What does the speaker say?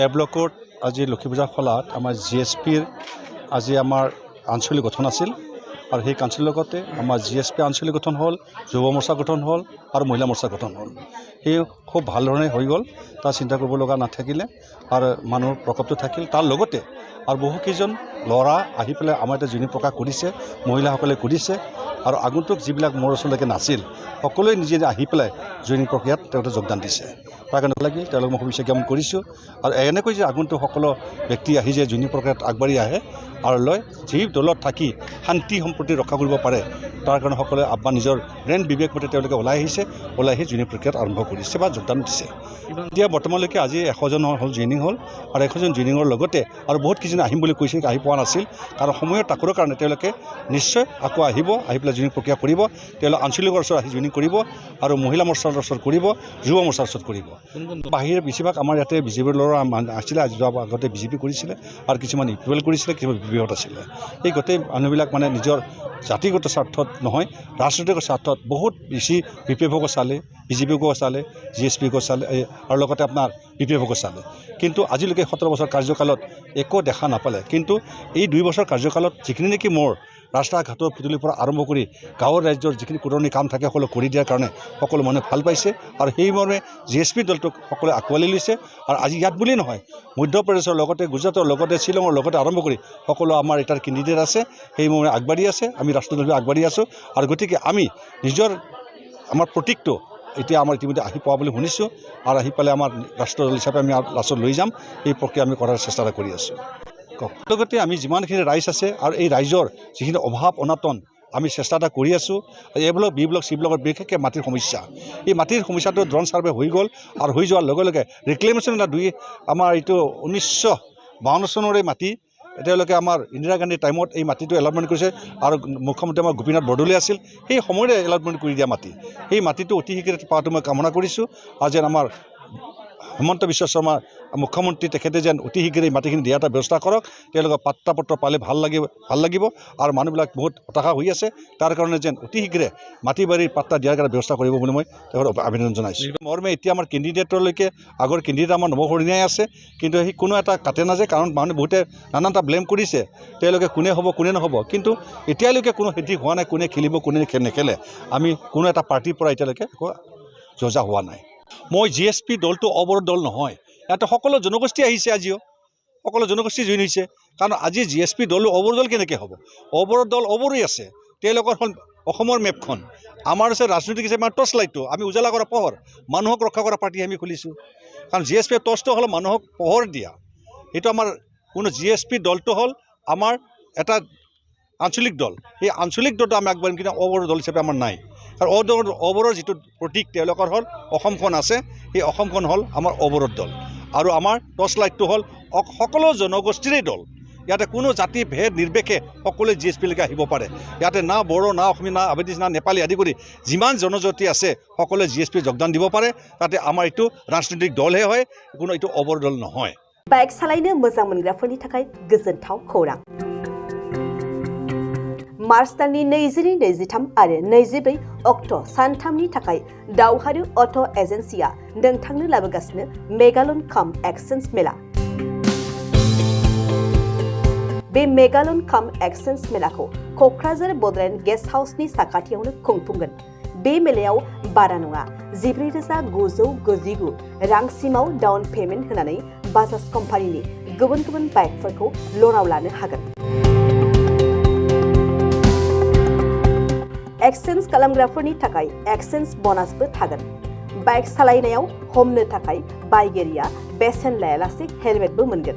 এ ব্লকত আজি লক্ষী পূজাৰ ফলত আমাৰ GSPৰ আজি আমাৰ আঞ্চলিক গঠন আছিল আৰু সেই কাউন্সিলৰ লগতে আমাৰ GSP আঞ্চলিক গঠন হ'ল, যুৱ মৰ্চা গঠন হ'ল আৰু মহিলা মৰ্চা গঠন হ'ল। সেই খুব ভাল ধৰণে হৈ গ'ল, তাৰ চিন্তা কৰিব লগা নাথাকিলে আৰু মানুহৰ প্ৰকোপটো থাকিল। তাৰ লগতে আৰু বহুকেইজন ল'ৰা আহি পেলাই আমাৰ এটা জুনি প্ৰকাশ কৰিছে, মহিলাসকলে কৰিছে আৰু আগন্তুক যিবিলাক মোৰ ওচৰলৈকে নাছিল সকলোৱে নিজে আহি পেলাই জুইনিং প্ৰক্ৰিয়াত তেওঁলোকে যোগদান দিছে। তাৰ কাৰণে লাগিল তেওঁলোকক মই শুভেচ্ছা জ্ঞাপন কৰিছোঁ আৰু এনেকৈ যে আগন্তুক সকলো ব্যক্তি আহি যে জুইনিং প্ৰক্ৰিয়াত আগবাঢ়ি আহে আৰু লৈ যি দলত থাকি শান্তি সম্প্ৰীতি ৰক্ষা কৰিব পাৰে তাৰ কাৰণে সকলোৱে আহ্বান নিজৰ ব্ৰেইন বিবেক মতে তেওঁলোকে ওলাই আহিছে, ওলাই আহি জুইনিং প্ৰক্ৰিয়াত আৰম্ভ কৰিছে বা যোগদান দিছে। এতিয়া বৰ্তমানলৈকে আজি 100জন হ'ল জুইনিং হ'ল আৰু 100জন জুইনিঙৰ লগতে আৰু বহুত কেইজন আহিম বুলি কৈছে, আহি পোৱা নাছিল কাৰণ সময়ৰ তাকৰ কাৰণে তেওঁলোকে নিশ্চয় আকৌ আহিব, আহি পেলাই জুইনিং প্ৰক্ৰিয়া কৰিব। তেওঁলোক আঞ্চলিকৰ ওচৰত আহি জুইনিং কৰিব আৰু মহিলা মৰ্চাৰ ওচৰত কৰিব, যুৱ মৰ্চাৰ ওচৰত কৰিব। বাহিৰে বেছিভাগ আমাৰ ইয়াতে বিজেপিৰ ল'ৰা আছিলে, আজি যোৱা আগতে বিজেপি কৰিছিলে আৰু কিছুমান UPL কৰিছিলে, কিছুমান BPত আছিলে। এই গোটেই মানুহবিলাক মানে নিজৰ জাতিগত স্বাৰ্থত নহয়, ৰাজনৈতিক স্বাৰ্থত বহুত বেছি BPFকো চালে, BJPকো চালে, GSPকো চালে আৰু লগতে আপোনাৰ BPFকো চালে। কিন্তু আজিলৈকে 17 বছৰ কাৰ্যকালত একো দেখা নাপালে। কিন্তু এই 2 বছৰ কাৰ্যকালত যিখিনি নেকি মোৰ ৰাস্তা ঘাটৰ পদূলিৰ পৰা আৰম্ভ কৰি গাঁৱৰ ৰাজ্যৰ যিখিনি পুৰণি কাম থাকে সকলো কৰি দিয়াৰ কাৰণে সকলো মানুহে ভাল পাইছে আৰু সেই মৰ্মে GSP দলটোক সকলোৱে আঁকোৱালি লৈছে। আৰু আজি ইয়াত বুলি নহয়, মধ্যপ্ৰদেশৰ লগতে গুজৰাটৰ লগতে শ্বিলঙৰ লগতে আৰম্ভ কৰি সকলো আমাৰ এটাৰ কেণ্ডিডেট আছে, সেই মৰ্মে আগবাঢ়ি আছে। আমি ৰাষ্ট্ৰদলভাৱে আগবাঢ়ি আছোঁ আৰু গতিকে আমি নিজৰ আমাৰ প্ৰতীকটো এতিয়া আমাৰ ইতিমধ্যে আহি পোৱা বুলি শুনিছোঁ আৰু আহি পেলাই আমাৰ ৰাষ্ট্ৰদল হিচাপে আমি লাষ্টত লৈ যাম, এই প্ৰক্ৰিয়া আমি কৰাৰ চেষ্টা কৰি আছোঁ। লগতে আমি যিমানখিনি ৰাইজ আছে আৰু এই ৰাইজৰ যিখিনি অভাৱ অনাটন আমি চেষ্টা এটা কৰি আছোঁ। A block, B block, C ব্লকৰ বিশেষকৈ মাটিৰ সমস্যা, এই মাটিৰ সমস্যাটো ড্ৰোন ছাৰ্ভে হৈ গ'ল আৰু হৈ যোৱাৰ লগে লগে ৰিক্লেমেশ্যন এটা আমাৰ এইটো 1952 চনৰে মাটি তেওঁলোকে আমাৰ ইন্দিৰা গান্ধীৰ টাইমত এই মাটিটো এলটমেণ্ট কৰিছে আৰু মুখ্যমন্ত্ৰী আমাৰ গোপীনাথ বৰদলৈ আছিল, সেই সময়তে এলটমেণ্ট কৰি দিয়া মাটি। সেই মাটিটো অতি শীঘ্ৰে পোৱাটো মই কামনা কৰিছোঁ আৰু যেন আমাৰ হিমন্ত বিশ্ব শৰ্মা মুখ্যমন্ত্ৰী তেখেতে যেন অতি শীঘ্ৰে মাটিখিনি দিয়া এটা ব্যৱস্থা কৰক। তেওঁলোকৰ পাত্তা পত্ৰ পালে ভাল লাগিব আৰু মানুহবিলাক বহুত হতাশা হৈ আছে, তাৰ কাৰণে যেন অতি শীঘ্ৰে মাটি বাৰীৰ পাত্তা দিয়াৰ কাৰণে ব্যৱস্থা কৰিব বুলি মই তেখেতক আবেদন জনাইছোঁ। মৰ্মে এতিয়া আমাৰ কেণ্ডিডেটলৈকে আগৰ কেণ্ডিডেট আমাৰ নৱসৰিণাই আছে, কিন্তু সেই কোনো এটা কাটে নাযায় কাৰণ মানুহ বহুতে নানানটা ব্লেম কৰিছে তেওঁলোকে কোনে হ'ব কোনে নহ'ব, কিন্তু এতিয়ালৈকে কোনো সঠিক হোৱা নাই কোনে খেলিব কোনে নেখেলে। আমি কোনো এটা পাৰ্টিৰ পৰা এতিয়ালৈকে একো জজা হোৱা নাই। মই GSP দলটো অৱৰোধ দল নহয়, ইয়াতে সকলো জনগোষ্ঠী আহিছে, আজিও সকলো জনগোষ্ঠী জইন হৈছে। কাৰণ আজি GSP দলো অৱৰোধ দল কেনেকৈ হ'ব? অৱৰোধ দল অৱৰোধ আছে, তেওঁলোকৰ হ'ল অসমৰ মেপখন, আমাৰ হৈছে ৰাজনৈতিক হিচাপে আমাৰ টৰ্চ লাইটটো, আমি উজালা কৰা পোহৰ, মানুহক ৰক্ষা কৰা পাৰ্টি আমি খুলিছোঁ। কাৰণ GSP টৰ্চটো হ'ল মানুহক পোহৰ দিয়া, সেইটো আমাৰ কোনো GSP দলটো হ'ল আমাৰ এটা আঞ্চলিক দল, এই আঞ্চলিক দলটো আমি আগবাঢ়িম, কিন্তু অৱৰোধ দল হিচাপে আমাৰ নাই। আৰু অৱৰোধৰ যিটো প্ৰতীক তেওঁলোকৰ হ'ল অসমখন আছে, সেই অসমখন হ'ল আমাৰ অৱৰোধ দল আৰু আমাৰ টৰ্চ লাইটটো হ'ল সকলো জনগোষ্ঠীৰে দল। ইয়াতে কোনো জাতি ভেদ নিৰ্বিশেষে সকলোৱে GSPলৈকে আহিব পাৰে। ইয়াতে না বড়ো, না অসমীয়া, না আবেদিছ, না নেপালী আদি কৰি যিমান জনজাতি আছে সকলোৱে GSP যোগদান দিব পাৰে। তাতে আমাৰ এইটো ৰাজনৈতিক দলহে হয়, কোনো এইটো অৱৰোধ দল নহয়। बाइक सालायनो मोजां मोनग्राफोरनि थाखाय गोजोनथाव खौरां। मार्च दाननि 22-23 आरो 24 अक्ट' सानथामनि थाखाय दावहारु अट' एजेन्सिया नोंथांनो लाबोगासिनो मेगालन काम एक्सचेन्ज मेला। बे मेगालन काम एक्सचेन्ज मेलाखौ क'क्राझार बड'लेण्ड गेस्ट हाउसनि साखाथियावनो खुंफुंगोन। बे मेलायाव बारा नङा 14,999 रांसिमाव डाउन पेमेन्ट होनानै बाजाज कम्पानिनि गुबुन गुबुन बाइकफोरखौ ल'नाव लानो हागोन। एक्सचेन्ज खालामग्राफोरनि थाखाय एक्सचेन्ज ब'नासबो थागोन। बाइक सालायनायाव हमनो थाखाय बायगिरिया बेसेन लायालासे हेलमेटबो मोनगोन।